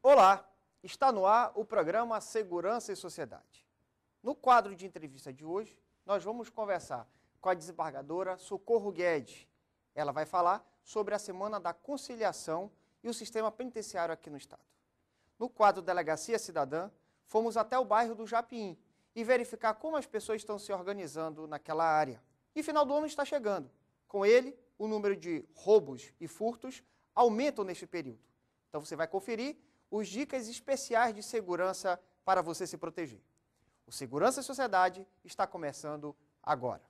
Olá, está no ar o programa Segurança e Sociedade. No quadro de entrevista de hoje, nós vamos conversar com a desembargadora Socorro Guedes. Ela vai falar sobre a Semana da Conciliação e o sistema penitenciário aqui no estado. No quadro Delegacia Cidadã, fomos até o bairro do Japim e verificar como as pessoas estão se organizando naquela área. E final do ano está chegando. Com ele, o número de roubos e furtos aumentam neste período. Então você vai conferir os dicas especiais de segurança para você se proteger. O Segurança e Sociedade está começando agora.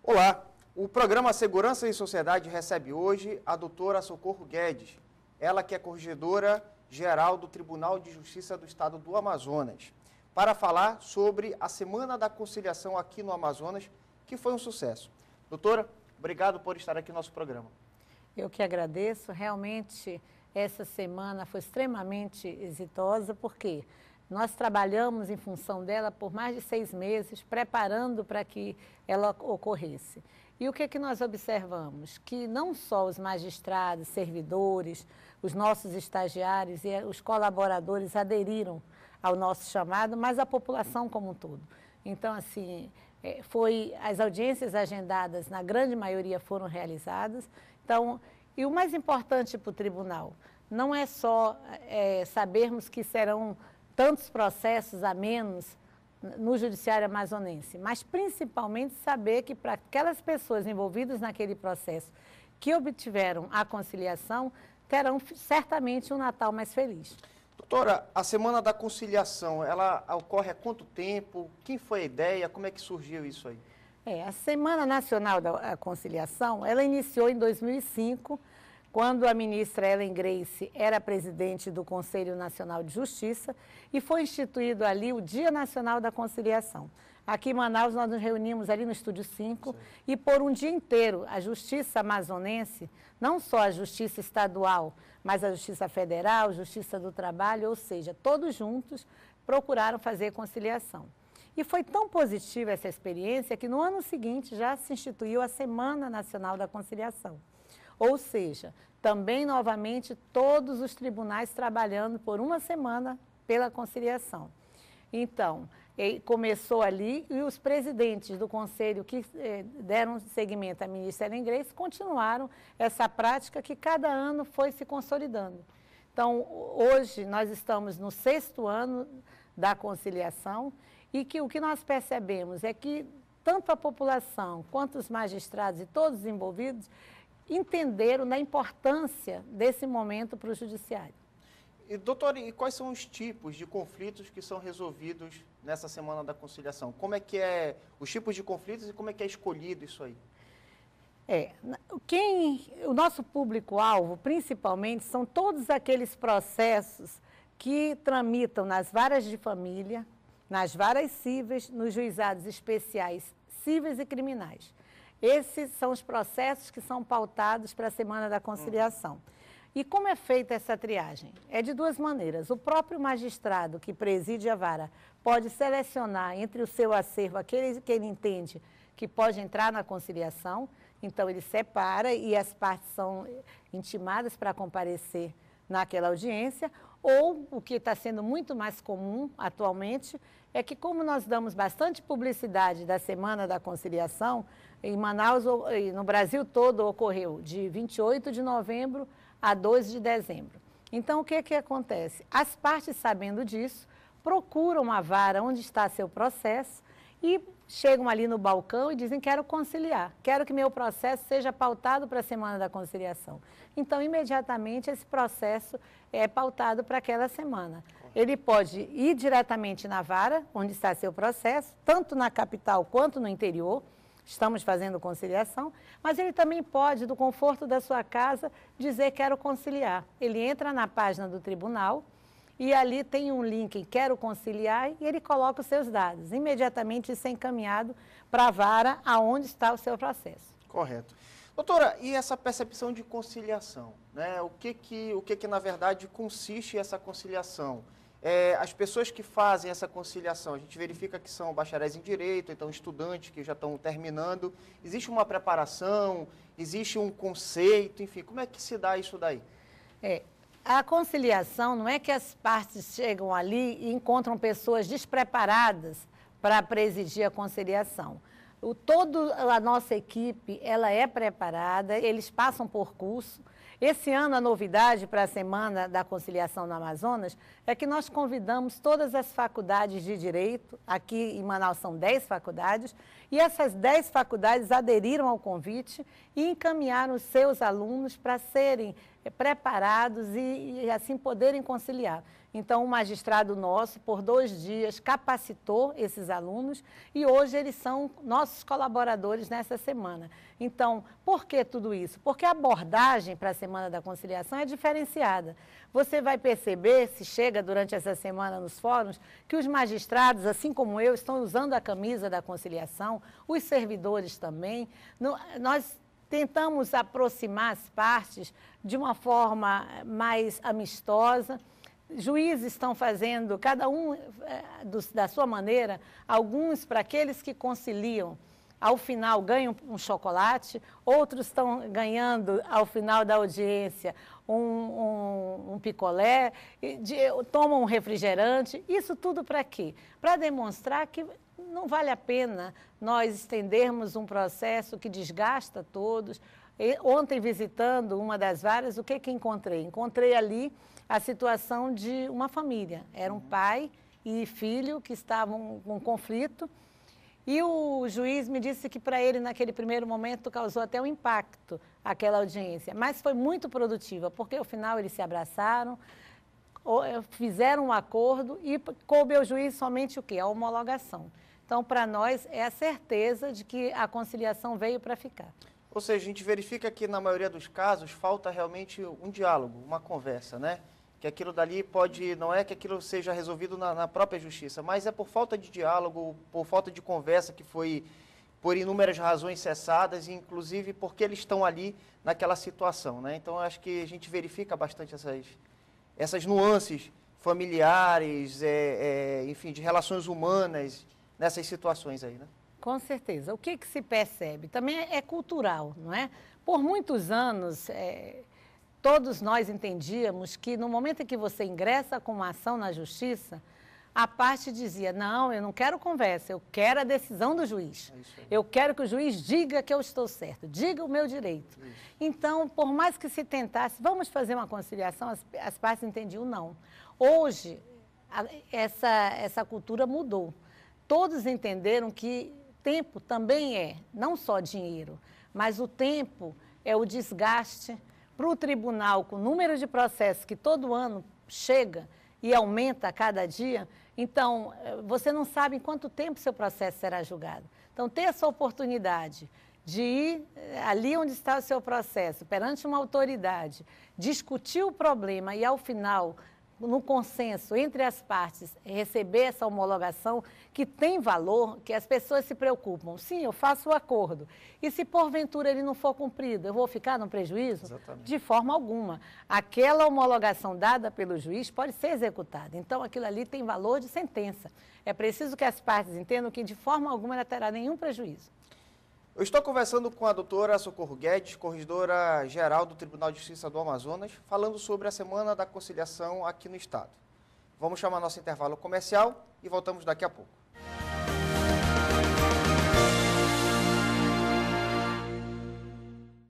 Olá, o programa Segurança e Sociedade recebe hoje a doutora Socorro Guedes, ela que é corregedora-geral do Tribunal de Justiça do Estado do Amazonas, para falar sobre a Semana da Conciliação aqui no Amazonas, que foi um sucesso. Doutora, obrigado por estar aqui no nosso programa. Eu que agradeço, realmente essa semana foi extremamente exitosa, porque nós trabalhamos em função dela por mais de 6 meses, preparando para que ela ocorresse. E o que nós observamos? Que não só os magistrados, servidores, os nossos estagiários e os colaboradores aderiram ao nosso chamado, mas a população como um todo. Então, assim, as audiências agendadas, na grande maioria, foram realizadas. Então, e o mais importante para o tribunal, não é só sabermos que serão tantos processos a menos no judiciário amazonense, mas principalmente saber que para aquelas pessoas envolvidas naquele processo que obtiveram a conciliação, terão certamente um Natal mais feliz. Doutora, a Semana da Conciliação, ela ocorre há quanto tempo? Quem foi a ideia? Como é que surgiu isso aí? A Semana Nacional da Conciliação, ela iniciou em 2005, quando a ministra Ellen Grace era presidente do Conselho Nacional de Justiça, e foi instituído ali o Dia Nacional da Conciliação. Aqui em Manaus, nós nos reunimos ali no Estúdio 5, sim, e por um dia inteiro a Justiça amazonense, não só a Justiça estadual, mas a Justiça Federal, Justiça do Trabalho, ou seja, todos juntos procuraram fazer conciliação. E foi tão positiva essa experiência que no ano seguinte já se instituiu a Semana Nacional da Conciliação. Ou seja, também novamente todos os tribunais trabalhando por uma semana pela conciliação. Então, começou ali e os presidentes do conselho que deram seguimento à ministra Ellen Grace continuaram essa prática que cada ano foi se consolidando. Então, hoje nós estamos no 6º ano da conciliação e que o que nós percebemos é que tanto a população quanto os magistrados e todos os envolvidos entenderam da importância desse momento para o judiciário. E, doutora, e quais são os tipos de conflitos que são resolvidos nessa Semana da Conciliação? Como é que é os tipos de conflitos e como é que é escolhido isso aí? O nosso público-alvo, principalmente, são todos aqueles processos que tramitam nas varas de família, nas varas cíveis, nos juizados especiais cíveis e criminais. Esses são os processos que são pautados para a Semana da Conciliação. E como é feita essa triagem? É de 2 maneiras. O próprio magistrado que preside a vara pode selecionar entre o seu acervo aqueles que ele entende que pode entrar na conciliação, então ele separa e as partes são intimadas para comparecer naquela audiência, ou o que está sendo muito mais comum atualmente é que, como nós damos bastante publicidade da Semana da Conciliação, em Manaus e no Brasil todo ocorreu de 28 de novembro a 2 de dezembro. Então, o que acontece? As partes, sabendo disso, procuram a vara onde está seu processo e chegam ali no balcão e dizem: quero conciliar, quero que meu processo seja pautado para a Semana da Conciliação. Então, imediatamente, esse processo é pautado para aquela semana. Ele pode ir diretamente na vara, onde está seu processo, tanto na capital quanto no interior. Estamos fazendo conciliação, mas ele também pode, do conforto da sua casa, dizer: quero conciliar. Ele entra na página do tribunal e ali tem um link em Quero Conciliar e ele coloca os seus dados. Imediatamente isso é encaminhado para a vara aonde está o seu processo. Correto. Doutora, e essa percepção de conciliação, né? O que na verdade consiste essa conciliação? As pessoas que fazem essa conciliação, a gente verifica que são bacharéis em direito, então estudantes que já estão terminando. Existe uma preparação, existe um conceito, enfim, como é que se dá isso daí? A conciliação não é que as partes chegam ali e encontram pessoas despreparadas para presidir a conciliação. Toda a nossa equipe, ela é preparada, eles passam por curso. Esse ano, a novidade para a Semana da Conciliação no Amazonas é que nós convidamos todas as faculdades de Direito, aqui em Manaus são 10 faculdades, e essas 10 faculdades aderiram ao convite e encaminharam os seus alunos para serem preparados e assim poderem conciliar. Então, o magistrado nosso, por 2 dias, capacitou esses alunos e hoje eles são nossos colaboradores nessa semana. Então, por que tudo isso? Porque a abordagem para a Semana da Conciliação é diferenciada. Você vai perceber, se chega durante essa semana nos fóruns, que os magistrados, assim como eu, estão usando a camisa da conciliação, os servidores também. Nós tentamos aproximar as partes de uma forma mais amistosa. Juízes estão fazendo, cada um da sua maneira, alguns para aqueles que conciliam, ao final ganham um chocolate, outros estão ganhando, ao final da audiência, um picolé, tomam um refrigerante. Isso tudo para quê? Para demonstrar que não vale a pena nós estendermos um processo que desgasta todos. Ontem, visitando uma das varas, o que encontrei? Encontrei ali a situação de uma família. Era um pai e filho que estavam com conflito e o juiz me disse que para ele, naquele primeiro momento, causou até um impacto aquela audiência, mas foi muito produtiva, porque ao final eles se abraçaram, fizeram um acordo e coube ao juiz somente o quê? A homologação. Então, para nós, é a certeza de que a conciliação veio para ficar. Ou seja, a gente verifica que, na maioria dos casos, falta realmente um diálogo, uma conversa, né? Que aquilo dali não é que aquilo seja resolvido na própria justiça, mas é por falta de diálogo, por falta de conversa que foi por inúmeras razões cessadas, inclusive porque eles estão ali naquela situação, né? Então, acho que a gente verifica bastante essas nuances familiares, enfim, de relações humanas nessas situações aí, né? Com certeza. O que se percebe? Também é cultural, não é? Por muitos anos, todos nós entendíamos que no momento em que você ingressa com uma ação na justiça, a parte dizia, não, eu não quero conversa, eu quero a decisão do juiz. Eu quero que o juiz diga que eu estou certo, diga o meu direito. Então, por mais que se tentasse, vamos fazer uma conciliação, as partes entendiam não. Hoje, essa cultura mudou. Todos entenderam que tempo também não só dinheiro, mas o tempo é o desgaste para o tribunal, com o número de processos que todo ano chega e aumenta a cada dia. Então, você não sabe em quanto tempo seu processo será julgado. Então, ter essa oportunidade de ir ali onde está o seu processo, perante uma autoridade, discutir o problema e, ao final, no consenso entre as partes, receber essa homologação que tem valor, que as pessoas se preocupam. Sim, eu faço o acordo. E se porventura ele não for cumprido, eu vou ficar no prejuízo? Exatamente. De forma alguma. Aquela homologação dada pelo juiz pode ser executada. Então, aquilo ali tem valor de sentença. É preciso que as partes entendam que de forma alguma ela terá nenhum prejuízo. Eu estou conversando com a doutora Socorro Guedes, corregedora-geral do Tribunal de Justiça do Amazonas, falando sobre a Semana da Conciliação aqui no Estado. Vamos chamar nosso intervalo comercial e voltamos daqui a pouco.